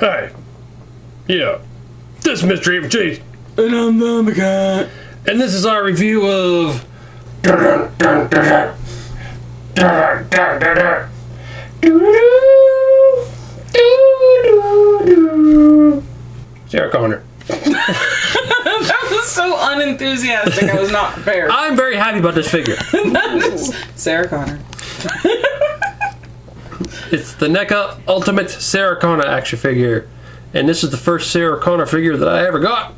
Hey. Yeah. This is Mr. Evilcheese. And I'm the cat. And this is our review of... Sarah Connor. That was so unenthusiastic. I was not prepared. I'm very happy about this figure. Sarah Connor. It's the NECA Ultimate Sarah Connor action figure. And this is the first Sarah Connor figure that I ever got.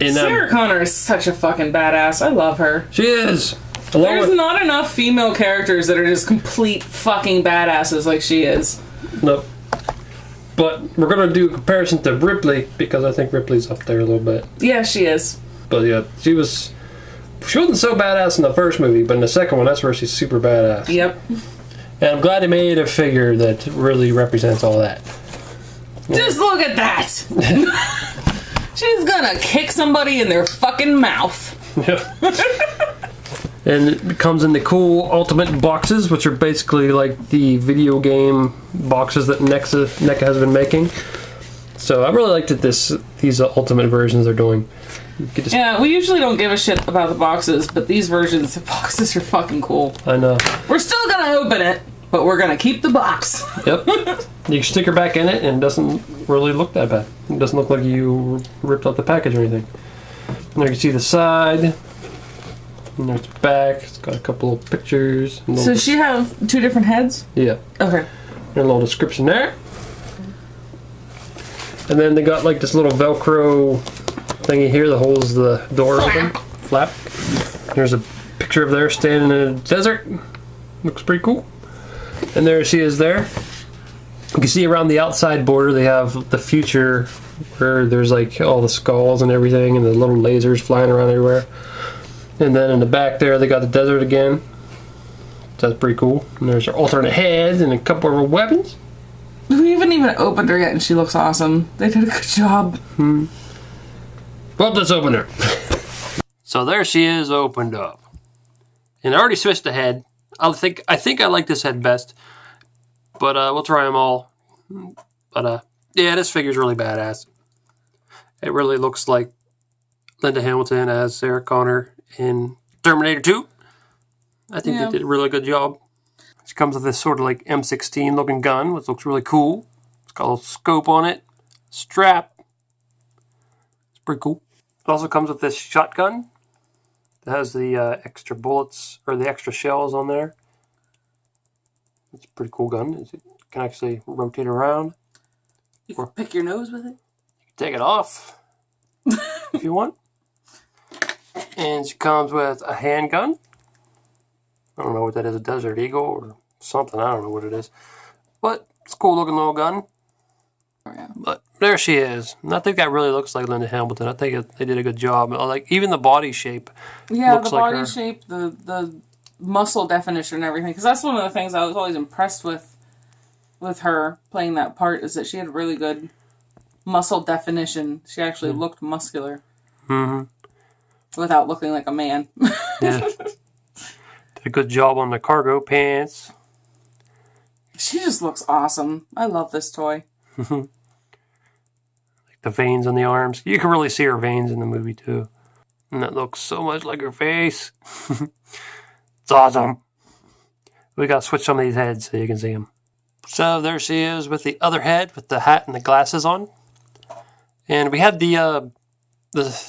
And, Sarah Connor is such a fucking badass. I love her. She is. There's not enough female characters that are just complete fucking badasses like she is. Nope. But we're going to do a comparison to Ripley, because I think Ripley's up there a little bit. Yeah, she is. But yeah, she wasn't so badass in the first movie, but in the second one, that's where she's super badass. Yep. And I'm glad they made a figure that really represents all that. Just look at that! She's gonna kick somebody in their fucking mouth. And it comes in the cool Ultimate boxes, which are basically like the video game boxes that NECA has been making. So I really liked that these Ultimate versions are doing. Yeah, we usually don't give a shit about the boxes, but these versions, the boxes are fucking cool. I know. We're still gonna open it, but we're gonna keep the box. Yep. You can stick her back in it and it doesn't really look that bad. It doesn't look like you ripped out the package or anything. And there you can see the side. And there's the back. It's got a couple of pictures. So she have two different heads? Yeah. Okay. And a little description there. And then they got like this little Velcro thingy here that holds the door open. Flap. There's a picture of there standing in a desert. Looks pretty cool. And there she is there. You can see around the outside border they have the future where there's like all the skulls and everything and the little lasers flying around everywhere. And then in the back there they got the desert again. So that's pretty cool. And there's her alternate heads and a couple of her weapons. We haven't even opened her yet and she looks awesome. They did a good job. Well, let's open her. So there she is opened up. And I already switched the head. I think I like this head best. But we'll try them all. But yeah, this figure's really badass. It really looks like Linda Hamilton as Sarah Connor in Terminator 2. I think they did a really good job. She comes with this sort of like M16 looking gun, which looks really cool. It's got a little scope on it. Strap. It's pretty cool. It also comes with this shotgun. It has the extra bullets, or the extra shells on there. It's a pretty cool gun. It can actually rotate around. You can pick your nose with it. You can take it off if you want. And she comes with a handgun. I don't know what that is, a Desert Eagle or something. I don't know what it is. But it's a cool looking little gun. Oh, yeah. But there she is. And I think that really looks like Linda Hamilton. I think they did a good job. Like even the body shape. Yeah, looks the like body her. shape, the muscle definition and everything. Because that's one of the things I was always impressed with her playing that part, is that she had really good muscle definition. She actually looked muscular. Mm-hmm. Without looking like a man. Yeah. Did a good job on the cargo pants. She just looks awesome. I love this toy. Like the veins on the arms. You can really see her veins in the movie too. And that looks so much like her face. It's awesome. We gotta switch some of these heads so you can see them. So there she is with the other head with the hat and the glasses on. And we had the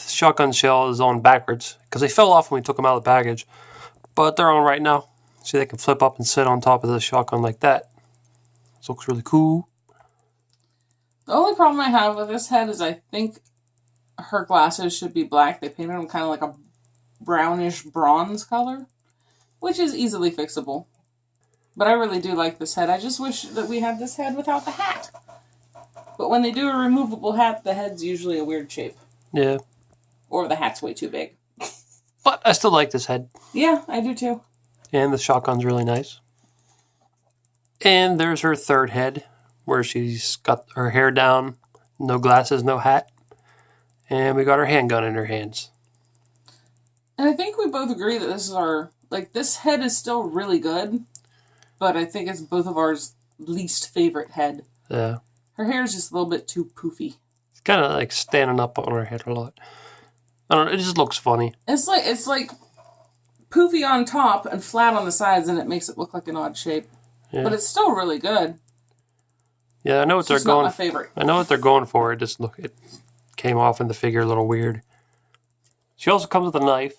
shotgun shell is on backwards because they fell off when we took them out of the package. But they're on right now. So they can flip up and sit on top of the shotgun like that. This looks really cool. The only problem I have with this head is I think her glasses should be black. They painted them kind of like a brownish bronze color, which is easily fixable. But I really do like this head. I just wish that we had this head without the hat. But when they do a removable hat, the head's usually a weird shape. Yeah. Or the hat's way too big. But I still like this head. Yeah, I do too. And the shotgun's really nice. And there's her third head, where she's got her hair down, no glasses, no hat. And we got her handgun in her hands. And I think we both agree that this is this head is still really good, but I think it's both of ours least favorite head. Yeah. Her hair is just a little bit too poofy. It's kind of like standing up on her head a lot. I don't know. It just looks funny. It's like poofy on top and flat on the sides, and it makes it look like an odd shape. Yeah. But it's still really good. Yeah, I know what they're going. Not my favorite. I know what they're going for. It came off in the figure a little weird. She also comes with a knife.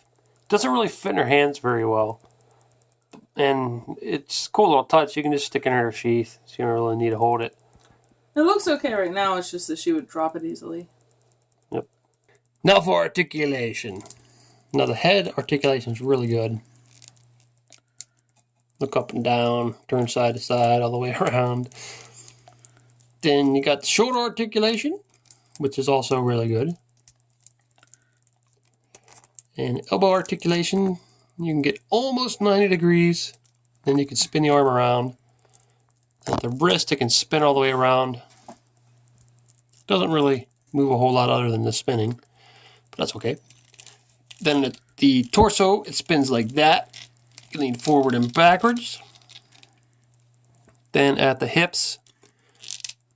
Doesn't really fit in her hands very well. And it's a cool little touch. You can just stick it in her sheath. So you don't really need to hold it. It looks okay right now. It's just that she would drop it easily. Yep. Now for articulation. Now the head articulation is really good. Look up and down, turn side to side, all the way around. Then you got the shoulder articulation, which is also really good. And elbow articulation, you can get almost 90 degrees. Then you can spin the arm around. At the wrist, it can spin all the way around. Doesn't really move a whole lot other than the spinning, but that's okay. Then at the torso, it spins like that. You lean forward and backwards. Then at the hips,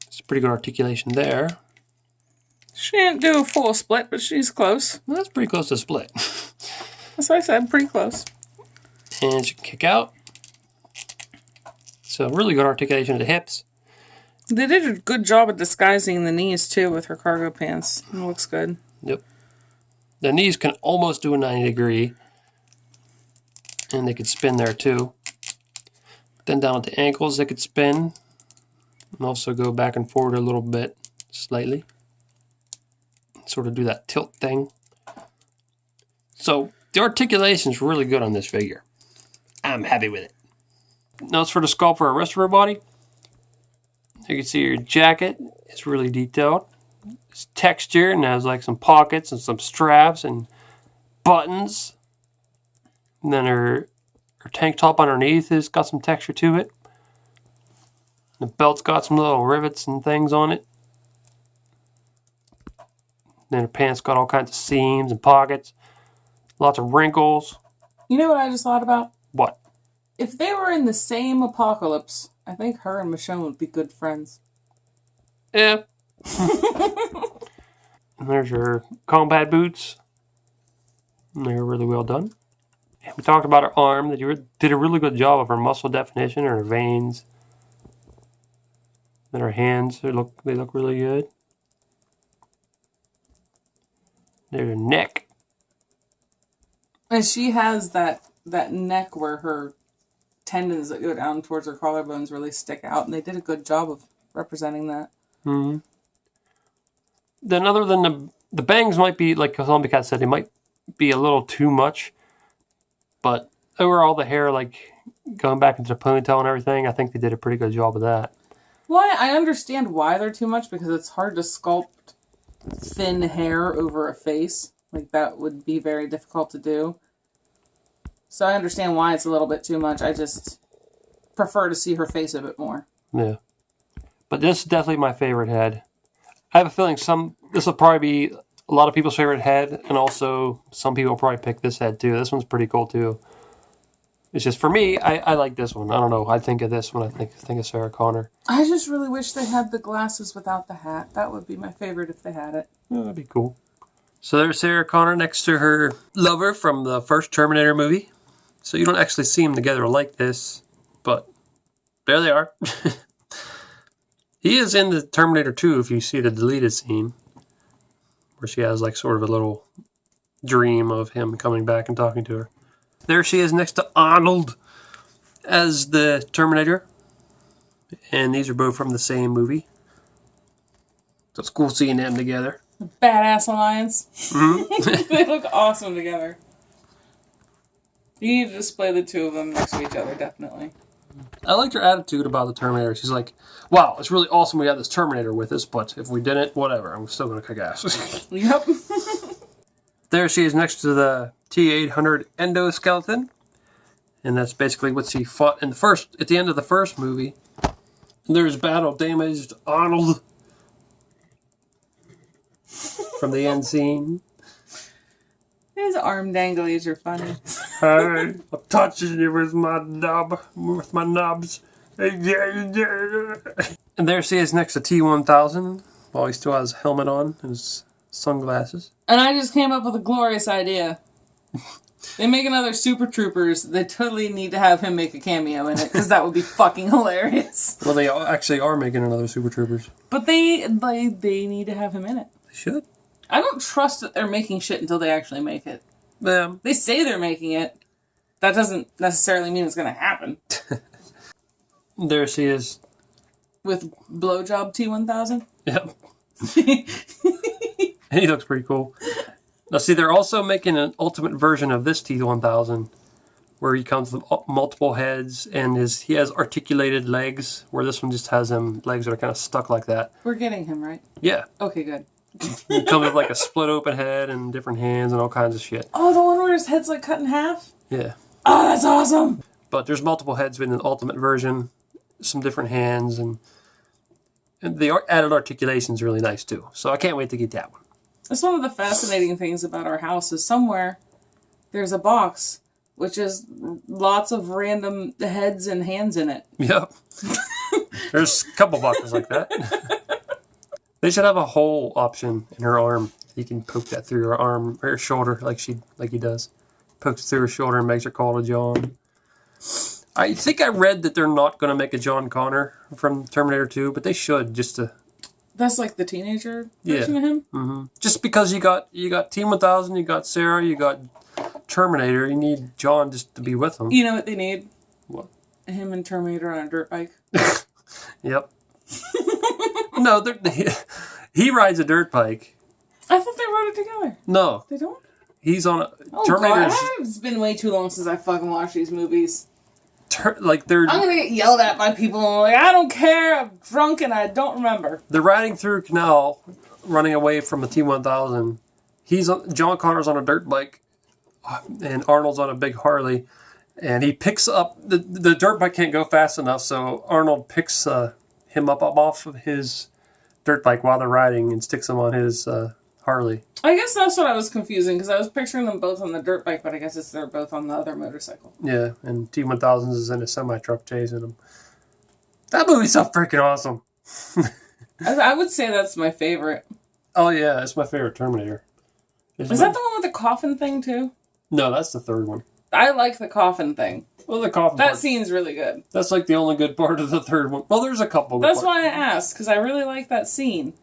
it's pretty good articulation there. She didn't do a full split, but she's close. Well, that's pretty close to split. That's what I said, pretty close. And she can kick out. So really good articulation of the hips. They did a good job at disguising the knees, too, with her cargo pants. It looks good. Yep. The knees can almost do a 90 degree. And they could spin there, too. Then down at the ankles, they could spin. And also go back and forward a little bit, slightly. Sort of do that tilt thing. So the articulation is really good on this figure. I'm happy with it. Now it's for the sculpt for the rest of her body. You can see her jacket is really detailed. It's textured and has like some pockets and some straps and buttons. And then her tank top underneath has got some texture to it. The belt's got some little rivets and things on it. Then her pants got all kinds of seams and pockets. Lots of wrinkles. You know what I just thought about? What? If they were in the same apocalypse, I think her and Michonne would be good friends. Yeah. And there's her combat boots. And they're really well done. And we talked about her arm. That you did a really good job of her muscle definition, her veins. And her hands, they look really good. There's her neck. And she has that neck where her tendons that go down towards her collarbones really stick out, and they did a good job of representing that. Mm-hmm. Then other than the bangs might be, like Zombie Cat said, they might be a little too much. But overall, the hair, like, going back into the ponytail and everything, I think they did a pretty good job of that. Well, I understand why they're too much, because it's hard to sculpt thin hair over a face. Like, that would be very difficult to do. So I understand why it's a little bit too much. I just prefer to see her face a bit more. Yeah. But this is definitely my favorite head. I have a feeling this will probably be a lot of people's favorite head, and also some people will probably pick this head too. This one's pretty cool too. It's just, for me, I like this one. I don't know. I think of this one. I think of Sarah Connor. I just really wish they had the glasses without the hat. That would be my favorite if they had it. Yeah, that'd be cool. So there's Sarah Connor next to her lover from the first Terminator movie. So you don't actually see them together like this, but there they are. He is in the Terminator 2 if you see the deleted scene, where she has like sort of a little dream of him coming back and talking to her. There she is next to Arnold as the Terminator. And these are both from the same movie. So it's cool seeing them together. Badass alliance. Mm-hmm. They look awesome together. You need to display the two of them next to each other, definitely. I liked her attitude about the Terminator. She's like, wow, it's really awesome we have this Terminator with us, but if we didn't, whatever, I'm still going to kick ass. Yep. There she is next to the T-800 endoskeleton. And that's basically what she fought at the end of the first movie. And there's battle-damaged Arnold from the end scene. His arm danglies are funny. Hey, I'm touching you with my knobs. And there she is next to T-1000 while he still has his helmet on and his sunglasses. And I just came up with a glorious idea. They make another Super Troopers. They totally need to have him make a cameo in it because that would be fucking hilarious. Well, they actually are making another Super Troopers. But they need to have him in it. They should. I don't trust that they're making shit until they actually make it. They say they're making it. That doesn't necessarily mean it's going to happen. There she is. With Blowjob T-1000? Yep. And he looks pretty cool. Now, see, they're also making an ultimate version of this T-1000 where he comes with multiple heads and he has articulated legs, where this one just has legs that are kind of stuck like that. We're getting him, right? Yeah. Okay, good. He comes with like a split open head and different hands and all kinds of shit. Oh, the one where his head's like cut in half? Yeah. Oh, that's awesome! But there's multiple heads in the ultimate version, some different hands, and the added articulation is really nice too. So I can't wait to get that one. That's one of the fascinating things about our house is somewhere there's a box which is lots of random heads and hands in it. Yep. There's a couple boxes like that. They should have a hole option in her arm. You can poke that through her arm or her shoulder like he does. Pokes through her shoulder and makes her call to John. I think I read that they're not going to make a John Connor from Terminator 2, but they should just to... That's like the teenager version of him? Mm-hmm. Just because you got T-1000, you got Sarah, you got Terminator, you need John just to be with them. You know what they need? What? Him and Terminator on a dirt bike. Yep. No, he rides a dirt bike. I thought they rode it together. No. They don't? He's on a... Oh, God. It's been way too long since I fucking watched these movies. I'm gonna get yelled at by people and like, I don't care, I'm drunk and I don't remember. They're riding through a canal, running away from a T-1000. John Connor's on a dirt bike, and Arnold's on a big Harley, and he picks up, the dirt bike can't go fast enough, so Arnold picks him up off of his dirt bike while they're riding and sticks him on his Harley. I guess that's what I was confusing, because I was picturing them both on the dirt bike, but I guess they're both on the other motorcycle. Yeah, and T-1000 is in a semi-truck chasing him. That movie's so freaking awesome. I would say that's my favorite. Oh yeah, it's my favorite Terminator. Is that the one with the coffin thing, too? No, that's the third one. I like the coffin thing. Well, the coffin That scene's really good. That's like the only good part of the third one. Well, there's a couple good That's parts. why I asked, because I really like that scene.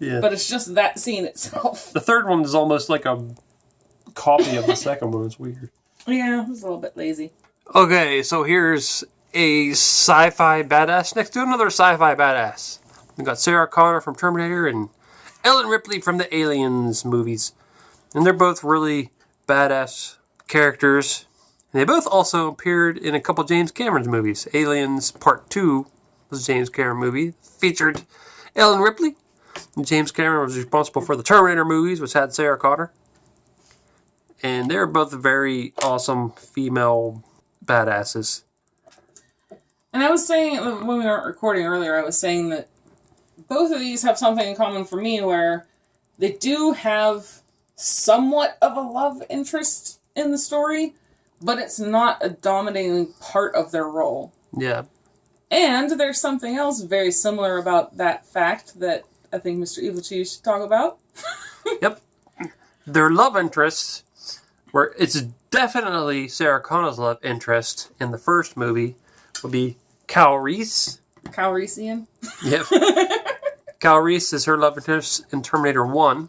Yeah. But it's just that scene itself. The third one is almost like a copy of the second one. It's weird. Yeah, it was a little bit lazy. Okay, so here's a sci-fi badass next to another sci-fi badass. We've got Sarah Connor from Terminator and Ellen Ripley from the Aliens movies. And they're both really badass characters. And they both also appeared in a couple James Cameron's movies. Aliens Part 2 was a James Cameron movie. Featured Ellen Ripley. And James Cameron was responsible for the Terminator movies, which had Sarah Connor. And they're both very awesome female badasses. And I was saying, when we were recording earlier, I was saying that both of these have something in common for me where they do have somewhat of a love interest in the story, but it's not a dominating part of their role. Yeah. And there's something else very similar about that fact that I think Mr. Evilcheese should talk about. Yep. Their love interests, where it's definitely Sarah Connor's love interest in the first movie, would be Cal Reese. Cal Reesian? Yep. Cal Reese is her love interest in Terminator 1.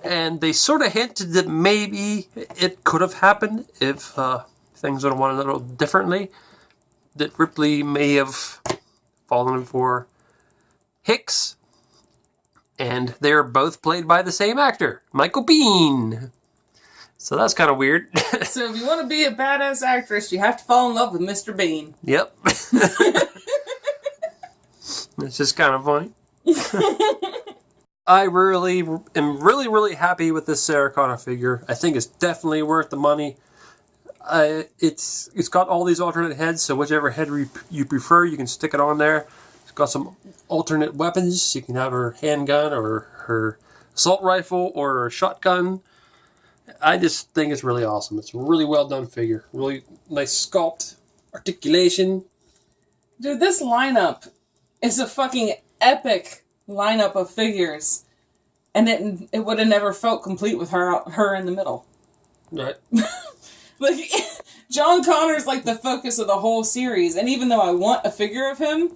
And they sort of hinted that maybe it could have happened if things would have went a little differently. That Ripley may have fallen for Hicks. And they're both played by the same actor, Michael Biehn. So that's kind of weird. So if you want to be a badass actress, you have to fall in love with Mr. Biehn. Yep. It's just kind of funny. I really am really happy with this Sarah Connor figure. I think it's definitely worth the money. It's got all these alternate heads, so whichever head you prefer, you can stick it on there. It's got some alternate weapons. You can have her handgun or her assault rifle or her shotgun. I just think it's really awesome. It's a really well done figure. Really nice sculpt, articulation. Dude, this lineup is a fucking epic lineup of figures. And it would have never felt complete with her in the middle. Right. Like, John Connor's like the focus of the whole series, and even though I want a figure of him,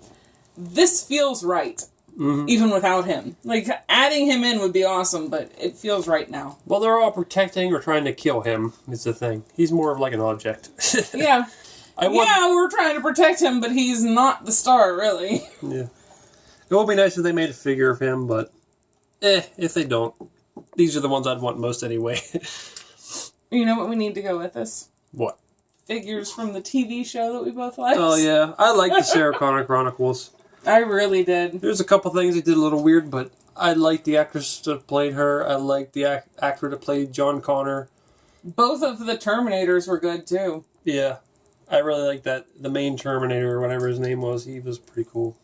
this feels right. Mm-hmm. Even without him. Like, adding him in would be awesome, but it feels right now. Well, they're all protecting or trying to kill him, is the thing. He's more of like an object. Yeah. We're trying to protect him, but he's not the star, really. Yeah. It would be nice if they made a figure of him, but if they don't. These are the ones I'd want most anyway. You know what we need to go with this? What? Figures from the TV show that we both liked. Oh, yeah. I like the Sarah Connor Chronicles. I really did. There's a couple things that did a little weird, but I like the actress that played her. I like the actor that played John Connor. Both of the Terminators were good, too. Yeah. I really like that. The main Terminator, or whatever his name was, he was pretty cool.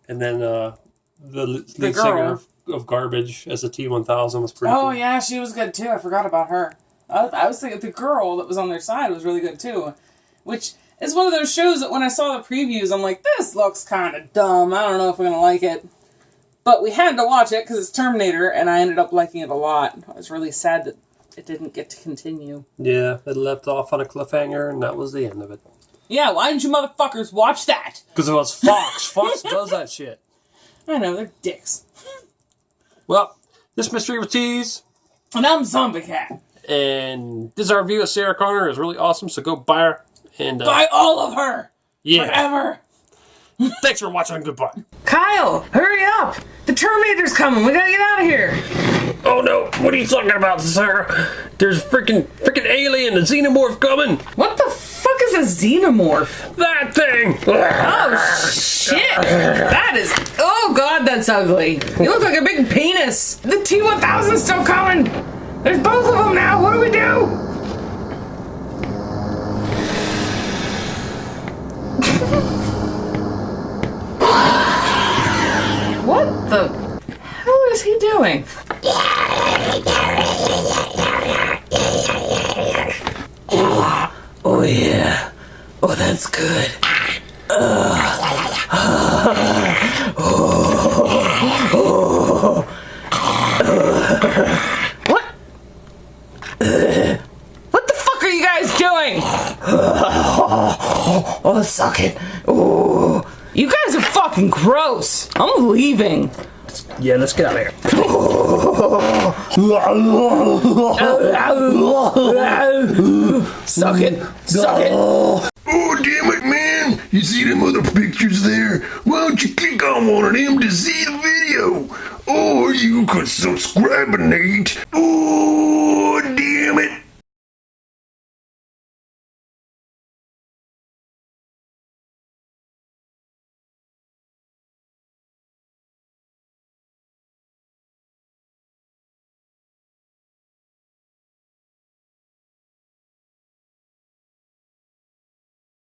And then the lead singer of Garbage as a T-1000 was pretty cool. Oh, yeah, she was good, too. I forgot about her. I was thinking the girl that was on their side was really good, too. Which is one of those shows that when I saw the previews, I'm like, this looks kind of dumb. I don't know if we're going to like it. But we had to watch it because it's Terminator, and I ended up liking it a lot. I was really sad that it didn't get to continue. Yeah, it left off on a cliffhanger, and that was the end of it. Yeah, why didn't you motherfuckers watch that? Because it was Fox. Fox does that shit. I know, they're dicks. Well, this mystery was Tease. And I'm Zombie Cat. And this is our review of Sarah Connor. It was really awesome, so go buy her. And buy all of her! Yeah. Forever! Thanks for watching. Goodbye. Kyle, hurry up! The Terminator's coming. We gotta get out of here. Oh no! What are you talking about, Sarah? There's freaking alien, a xenomorph coming. What the fuck is a xenomorph? That thing. Oh shit! That is. Oh god, that's ugly. You look like a big penis. The T-1000's still coming. There's both of them now. What do we do? What the hell is he doing? Oh yeah. Oh, that's good. What? What the fuck are you guys doing? Oh, suck it. Oh. You guys are fucking gross. I'm leaving. Yeah, let's get out of here. Suck it. Suck it. Oh, damn it, man. You see them other pictures there? Why don't you click on one of them to see the video? Or you could subscribe, Nate. Oh,